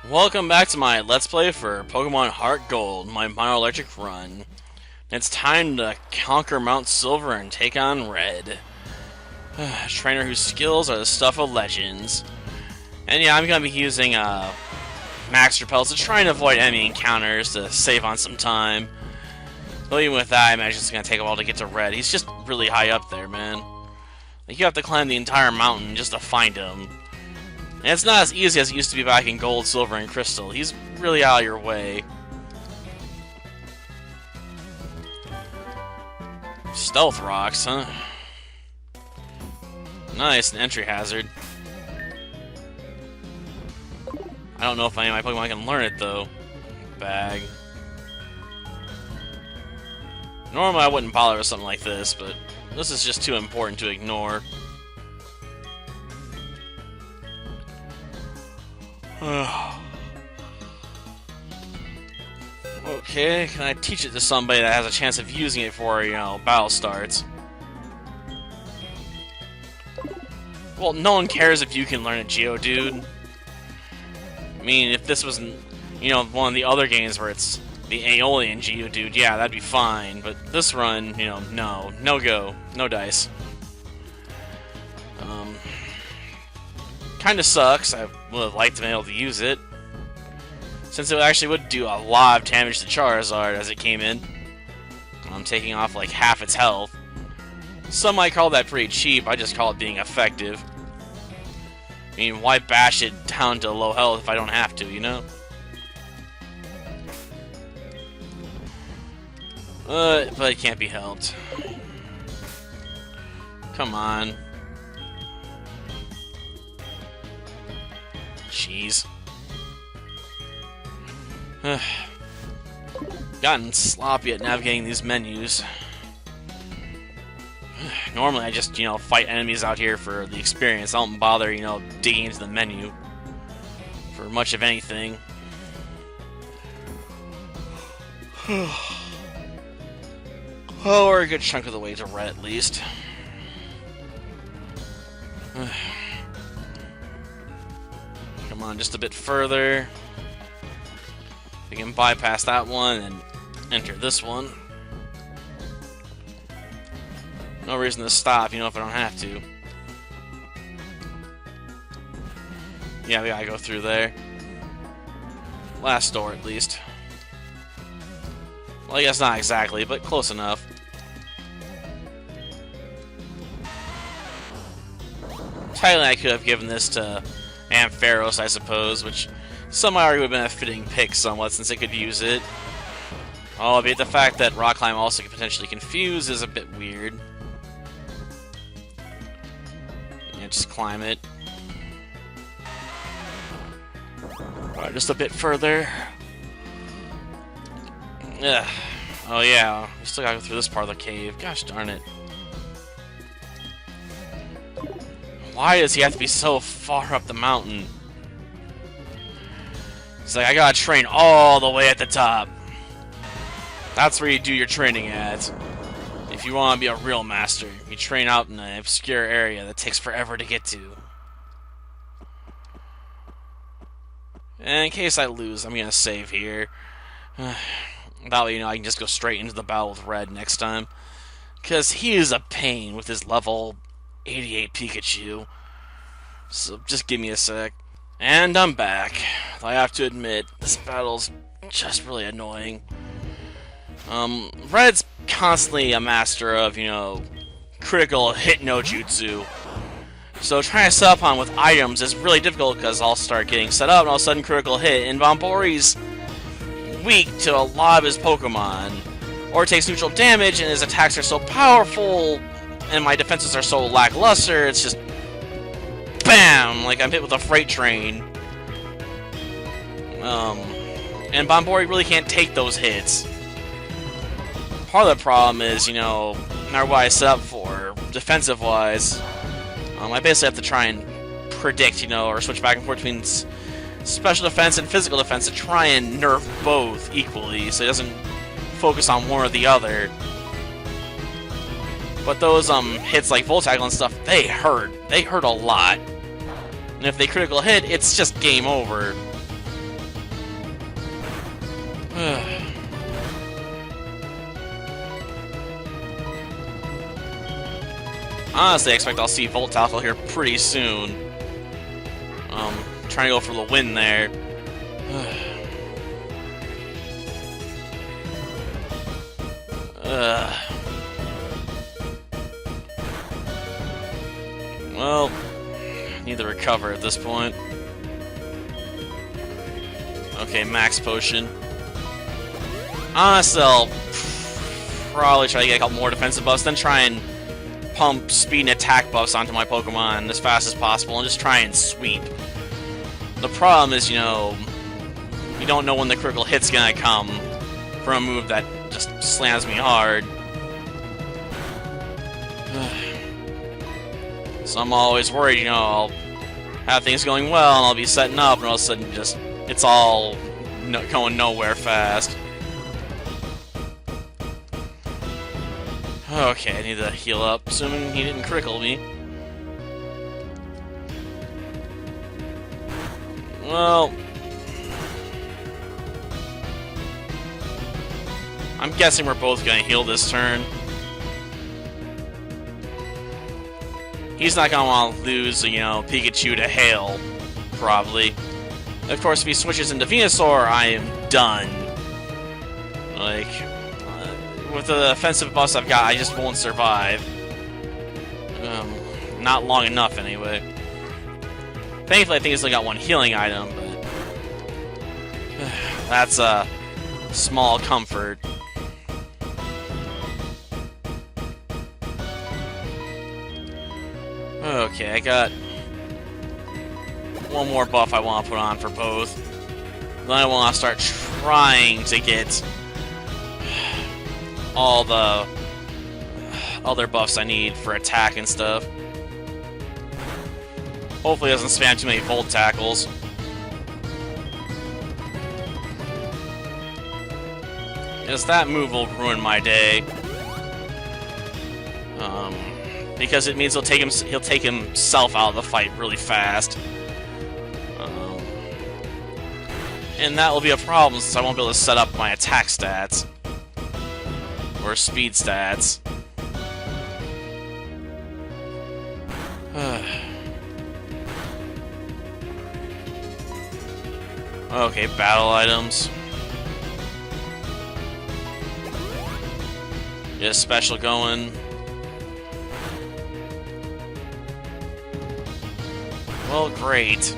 Welcome back to my Let's Play for Pokemon HeartGold, my Mono-Electric run. It's time to conquer Mount Silver and take on Red. A trainer whose skills are the stuff of legends. And yeah, I'm going to be using Max Repels to try and avoid enemy encounters to save on some time. But even with that, I imagine it's going to take a while to get to Red. He's just really high up there, man. Like, you have to climb the entire mountain just to find him. And it's not as easy as it used to be back in Gold, Silver, and Crystal. He's really out of your way. Stealth Rocks, huh? Nice, an entry hazard. I don't know if any of my Pokemon can learn it, though. Bag. Normally I wouldn't bother with something like this, but this is just too important to ignore. Okay, can I teach it to somebody that has a chance of using it before, battle starts? Well, no one cares if you can learn a Geodude. I mean, if this was, one of the other games where it's the Aeolian Geodude, yeah, that'd be fine. But this run, no go, no dice. Kinda sucks. I would have liked to be able to use it, since it actually would do a lot of damage to Charizard as it came in. I'm taking off like half its health. Some might call that pretty cheap, I just call it being effective. I mean, why bash it down to low health if I don't have to, you know? But it can't be helped. Come on. Jeez. Gotten sloppy at navigating these menus. Normally I just, fight enemies out here for the experience. I don't bother, digging into the menu for much of anything. Oh, we're a good chunk of the way to Red at least. Come on, just a bit further. We can bypass that one and enter this one. No reason to stop, if I don't have to. Yeah, we gotta go through there. Last door, at least. Well, I guess not exactly, but close enough. Technically, I could have given this to Ampharos, I suppose, which some might argue would have been a fitting pick somewhat, since it could use it. Albeit the fact that Rock Climb also could potentially confuse is a bit weird. Yeah, just climb it. Alright, just a bit further. Ugh. Oh yeah, we still gotta go through this part of the cave. Gosh darn it. Why does he have to be so far up the mountain? It's like, I gotta train all the way at the top. That's where you do your training at. If you want to be a real master, you train out in an obscure area that takes forever to get to. And in case I lose, I'm gonna save here. That way, I can just go straight into the battle with Red next time. Because he is a pain with his level 88 Pikachu. So just give me a sec. And I'm back. I have to admit, this battle's just really annoying. Red's constantly a master of, critical hit no jutsu. So trying to set up on with items is really difficult because I'll start getting set up and all of a sudden critical hit. And Bombori's weak to a lot of his Pokemon. Or takes neutral damage and his attacks are so powerful and my defenses are so lackluster, it's just BAM! Like I'm hit with a freight train. And Bombori really can't take those hits. Part of the problem is, no matter what I set up for, defensive-wise, I basically have to try and predict, or switch back and forth between special defense and physical defense to try and nerf both equally, so it doesn't focus on one or the other. But those hits like Volt Tackle and stuff, they hurt. They hurt a lot. And if they critical hit, it's just game over. Honestly, I expect I'll see Volt Tackle here pretty soon. Trying to go for the win there. Well, need to recover at this point. Okay, max potion. Honestly, I'll probably try to get a couple more defensive buffs, then try and pump speed and attack buffs onto my Pokemon as fast as possible and just try and sweep. The problem is, you know, you don't know when the critical hit's gonna come from a move that just slams me hard. So I'm always worried, you know, I'll have things going well and I'll be setting up and all of a sudden just, it's all going nowhere fast. Okay, I need to heal up, assuming he didn't critical me. Well, I'm guessing we're both gonna heal this turn. He's not gonna want to lose, you know, Pikachu to Hail, probably. Of course, if he switches into Venusaur, I am done. Like, with the offensive buffs I've got, I just won't survive. Not long enough, anyway. Thankfully, I think he's only got one healing item, but that's a small comfort. Okay, I got one more buff I want to put on for both. Then I want to start trying to get all the other buffs I need for attack and stuff. Hopefully it doesn't spam too many Volt Tackles. Because that move will ruin my day. Because it means he'll take himself out of the fight really fast. And that will be a problem since I won't be able to set up my attack stats. Or speed stats. Okay, battle items. Get a special going. Well, great.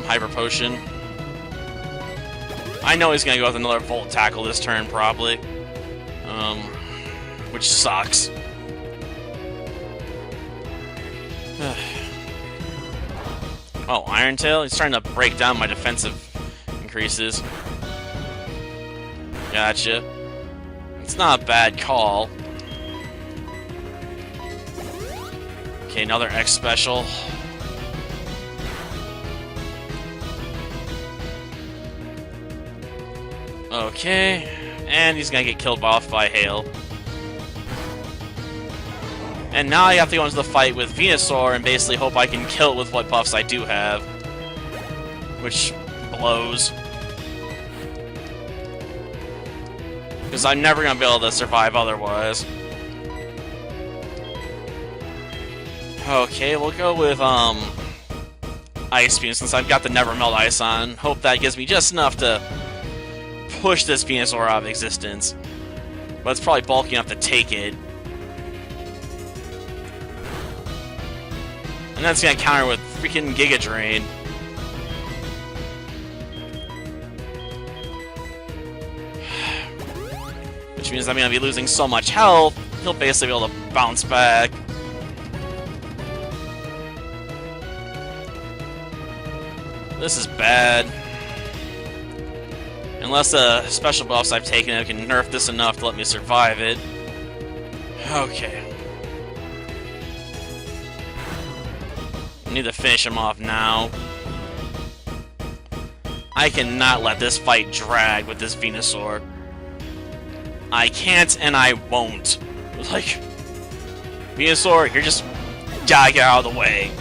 Hyper Potion. I know he's gonna go with another Volt Tackle this turn, probably. Which sucks. Oh, Iron Tail? He's trying to break down my defensive increases. Gotcha. It's not a bad call. Okay, another X special. Okay, and he's gonna get killed off by Hail. And now I have to go into the fight with Venusaur and basically hope I can kill it with what buffs I do have. Which blows. Because I'm never gonna be able to survive otherwise. Okay, we'll go with, Ice Beam since I've got the Never Melt Ice on. Hope that gives me just enough to push this Venusaur out of existence. But it's probably bulky enough to take it. And that's gonna counter with freaking Giga Drain. Which means I'm gonna be losing so much health, he'll basically be able to bounce back. This is bad. Unless the special buffs I've taken can nerf this enough to let me survive it. Okay. I need to finish him off now. I cannot let this fight drag with this Venusaur. I can't and I won't. Like, Venusaur, you're just gotta get out of the way.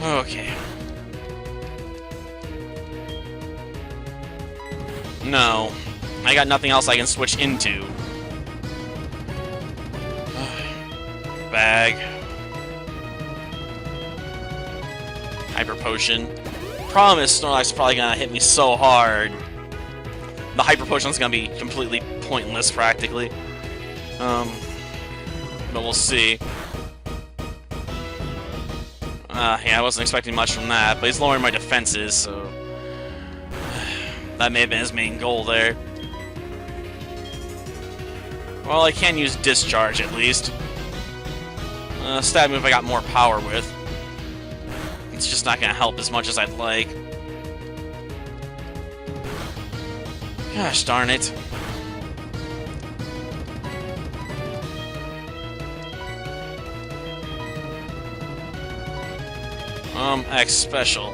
Okay. No. I got nothing else I can switch into. Bag. Hyper Potion. Problem is, Snorlax is probably gonna hit me so hard. The Hyper Potion's gonna be completely pointless, practically. But we'll see. Yeah, I wasn't expecting much from that, but he's lowering my defenses, so... that may have been his main goal there. Well, I can use Discharge, at least. Stab move I got more power with. It's just not gonna help as much as I'd like. Gosh darn it. X special.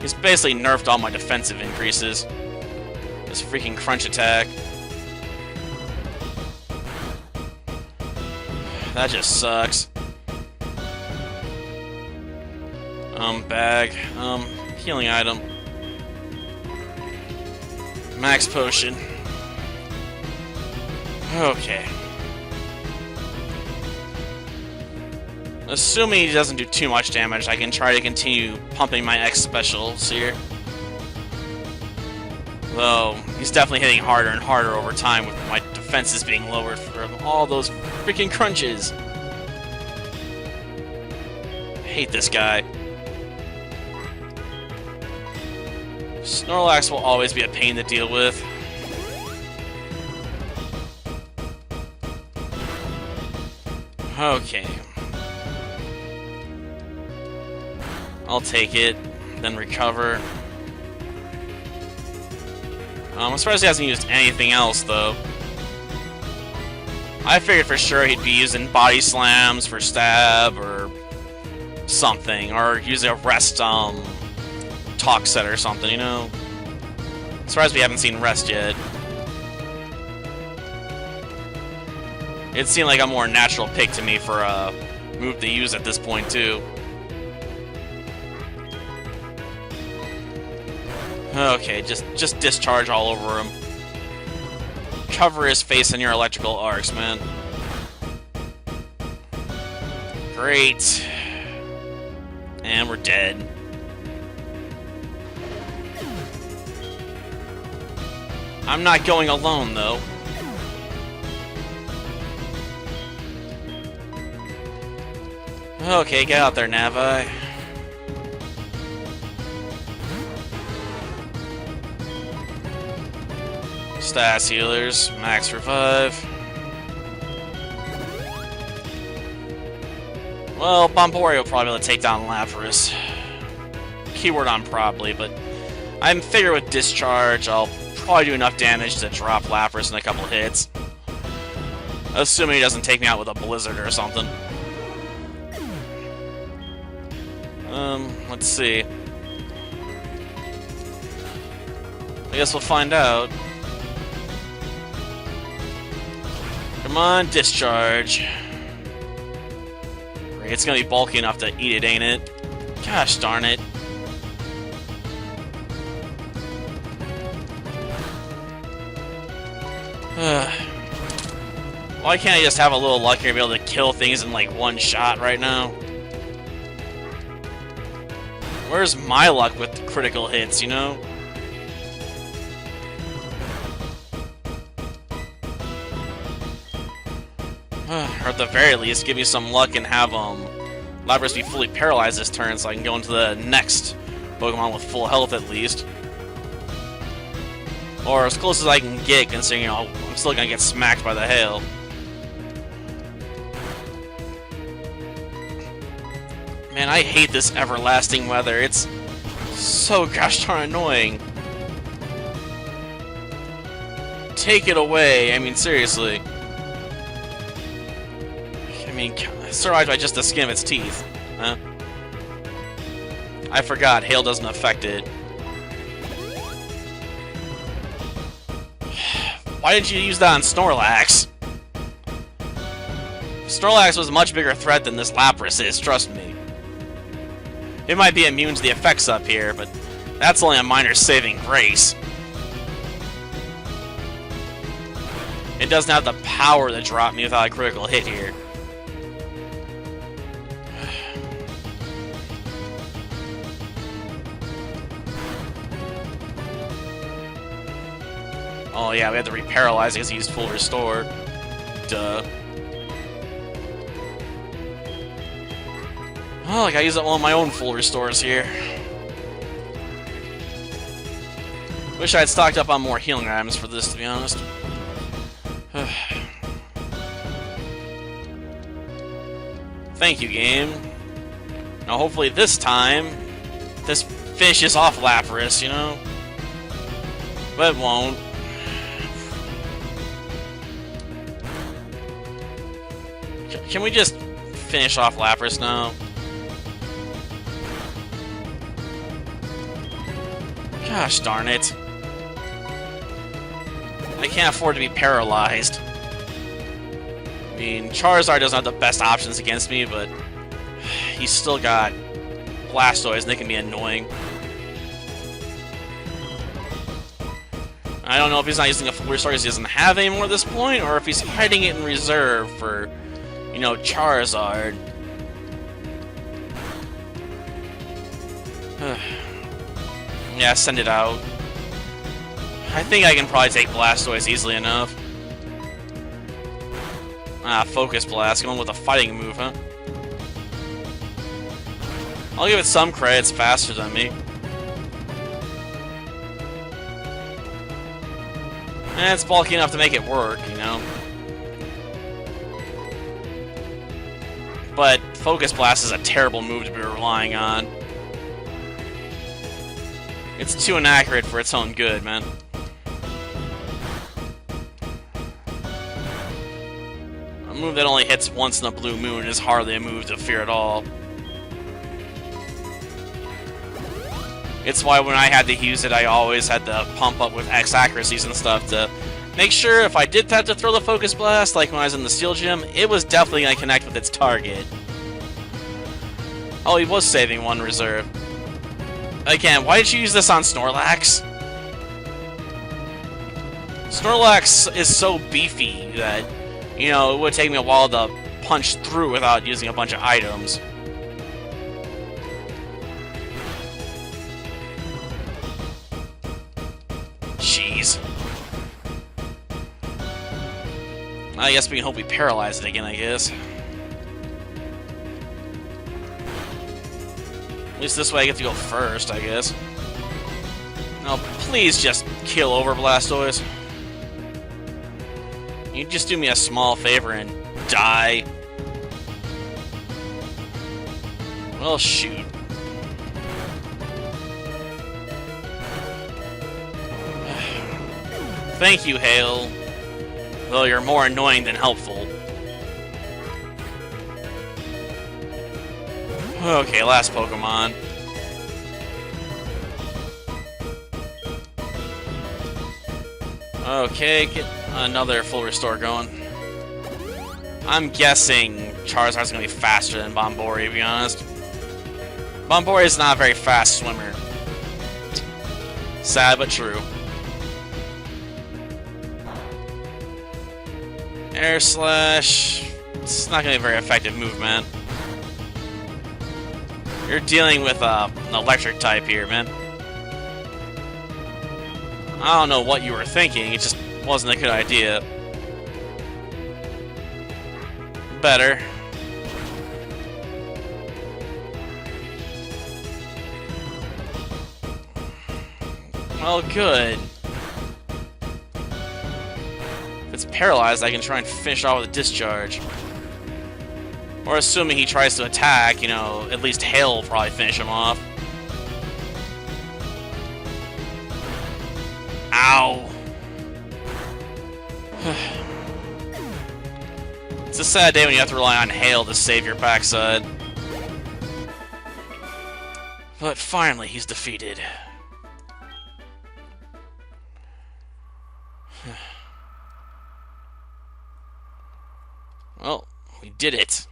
He's basically nerfed all my defensive increases. This freaking crunch attack. That just sucks. Bag. Healing item. Max potion. Okay. Assuming he doesn't do too much damage, I can try to continue pumping my X specials here. Though, he's definitely hitting harder and harder over time with my defenses being lowered from all those freaking crunches. I hate this guy. Snorlax will always be a pain to deal with. Okay. I'll take it, then recover. I'm surprised he hasn't used anything else, though. I figured for sure he'd be using Body Slams for stab, or something, or using a rest, talk set or something, you know? I'm surprised we haven't seen rest yet. It seemed like a more natural pick to me for a move to use at this point, too. Okay, just discharge all over him. Cover his face in your electrical arcs, man. Great. And we're dead. I'm not going alone, though. Okay, get out there, Navi. Stats healers, max revive. Well, Bomborio will probably be able to take down Lapras. Keyword on probably, but I'm figure with Discharge, I'll probably do enough damage to drop Lapras in a couple hits. Assuming he doesn't take me out with a Blizzard or something. Let's see. I guess we'll find out. Come on, Discharge. Great, it's gonna be bulky enough to eat it, ain't it? Gosh darn it. Why can't I just have a little luck here and be able to kill things in like one shot right now? Where's my luck with the critical hits, you know? Or at the very least, give me some luck and have Lapras be fully paralyzed this turn so I can go into the next Pokemon with full health at least. Or as close as I can get, considering, you know, I'm still gonna get smacked by the hail. Man, I hate this everlasting weather. It's so gosh darn annoying. Take it away. I mean, seriously. I mean, survived by just the skin of its teeth. Huh? I forgot, hail doesn't affect it. Why didn't you use that on Snorlax? Snorlax was a much bigger threat than this Lapras is, trust me. It might be immune to the effects up here, but That's only a minor saving grace. It doesn't have the power to drop me without a critical hit here. Oh yeah, we had to reparalyze because he used full restore. Duh. Oh, like I use up one of my own full restores here. Wish I had stocked up on more healing items for this, to be honest. Thank you, game. Now, hopefully this time, this finishes off Lapras, you know? But it won't. Can we just finish off Lapras now? Gosh darn it. I can't afford to be paralyzed. I mean, Charizard doesn't have the best options against me, but he's still got Blastoise, and they can be annoying. I don't know if he's not using a full restore because he doesn't have any more at this point, or if he's hiding it in reserve for, you know, Charizard. Yeah, send it out. I think I can probably take Blastoise easily enough. Ah, Focus Blast, going with a fighting move, huh? I'll give it some credit, it's faster than me. And it's bulky enough to make it work, you know? But Focus Blast is a terrible move to be relying on. It's too inaccurate for its own good, man. A move that only hits once in a blue moon is hardly a move to fear at all. It's why when I had to use it, I always had to pump up with X accuracies and stuff to make sure if I did have to throw the Focus Blast, like when I was in the Steel Gym, it was definitely going to connect with its target. Oh, he was saving one reserve. Again, why did you use this on Snorlax? Snorlax is so beefy that, you know, it would take me a while to punch through without using a bunch of items. Jeez. I guess we can hope we paralyze it again, I guess. At least this way I get to go first, I guess. No, please just kill over Blastoise. You just do me a small favor and die. Well, shoot. Thank you, Hail. Though you're more annoying than helpful. Okay, last Pokemon. Okay, get another full restore going. I'm guessing Charizard's gonna be faster than Bombori, to be honest. Bombori is not a very fast swimmer. Sad but true. Air Slash. It's not gonna be a very effective move, man. You're dealing with an electric type here, man. I don't know what you were thinking, it just wasn't a good idea. Better. Well, good. If it's paralyzed, I can try and finish off with a discharge. Or assuming he tries to attack, you know, at least Hail will probably finish him off. Ow. It's a sad day when you have to rely on Hail to save your backside. But finally, he's defeated. Well, we did it.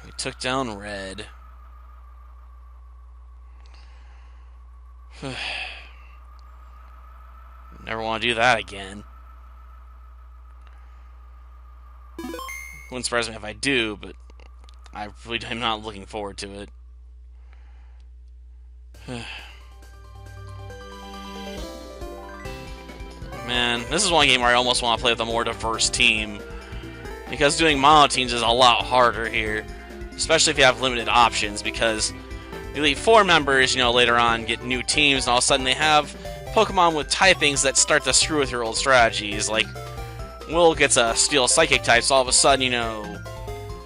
We took down Red. Never want to do that again. Wouldn't surprise me if I do, but I really am not looking forward to it. Man, this is one game where I almost want to play with a more diverse team. Because doing mono teams is a lot harder here. Especially if you have limited options, because the Elite Four members, later on get new teams, and all of a sudden they have Pokemon with typings that start to screw with your old strategies. Like, Will gets a Steel Psychic type, so all of a sudden,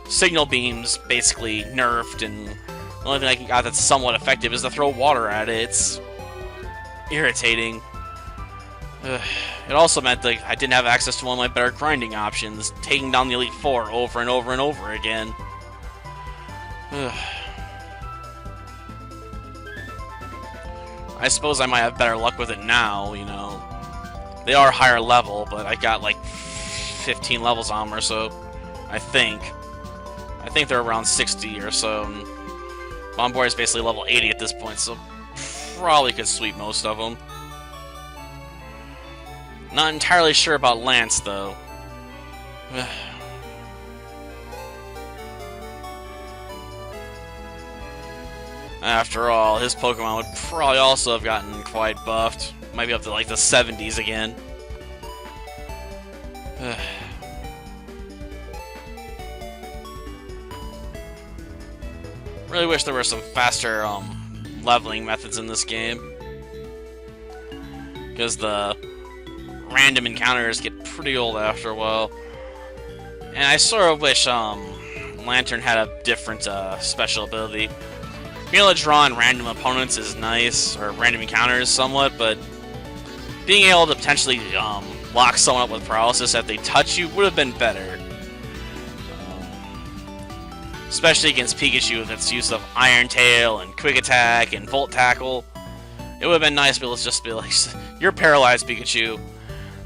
Signal Beam's basically nerfed, and the only thing I got that's somewhat effective is to throw water at it. It's irritating. It also meant that I didn't have access to one of my better grinding options, taking down the Elite Four over and over and over again. I suppose I might have better luck with it now, They are higher level, but I got like 15 levels on them or so, I think. I think they're around 60 or so, and Bomboy is basically level 80 at this point, so probably could sweep most of them. Not entirely sure about Lance, though. After all, his Pokemon would probably also have gotten quite buffed. Might be up to like the 70s again. Really wish there were some faster leveling methods in this game. Because the random encounters get pretty old after a while. And I sort of wish Lantern had a different special ability. Being able to draw on random opponents is nice, or random encounters somewhat, but being able to potentially lock someone up with paralysis if they touch you would have been better. Especially against Pikachu with its use of Iron Tail and Quick Attack and Volt Tackle. It would have been nice to be able to just be like, you're paralyzed, Pikachu.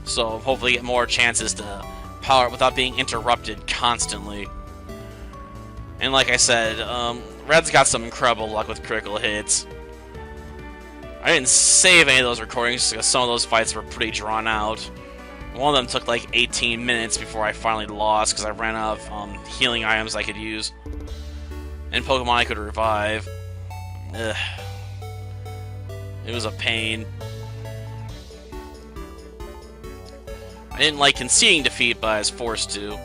So hopefully get more chances to power it without being interrupted constantly. And like I said, Red's got some incredible luck with critical hits. I didn't save any of those recordings because some of those fights were pretty drawn out. One of them took like 18 minutes before I finally lost because I ran out of healing items I could use. And Pokemon I could revive. Ugh. It was a pain. I didn't like conceding defeat, but I was forced to.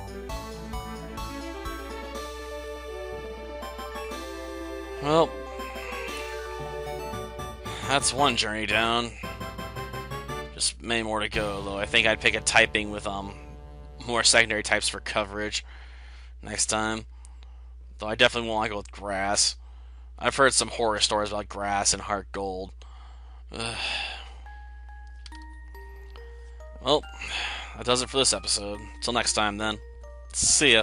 Well, that's one journey down. Just many more to go, though. I think I'd pick a typing with more secondary types for coverage next time. Though I definitely won't want to go with grass. I've heard some horror stories about grass and HeartGold. Well, that does it for this episode. Till next time, then. See ya.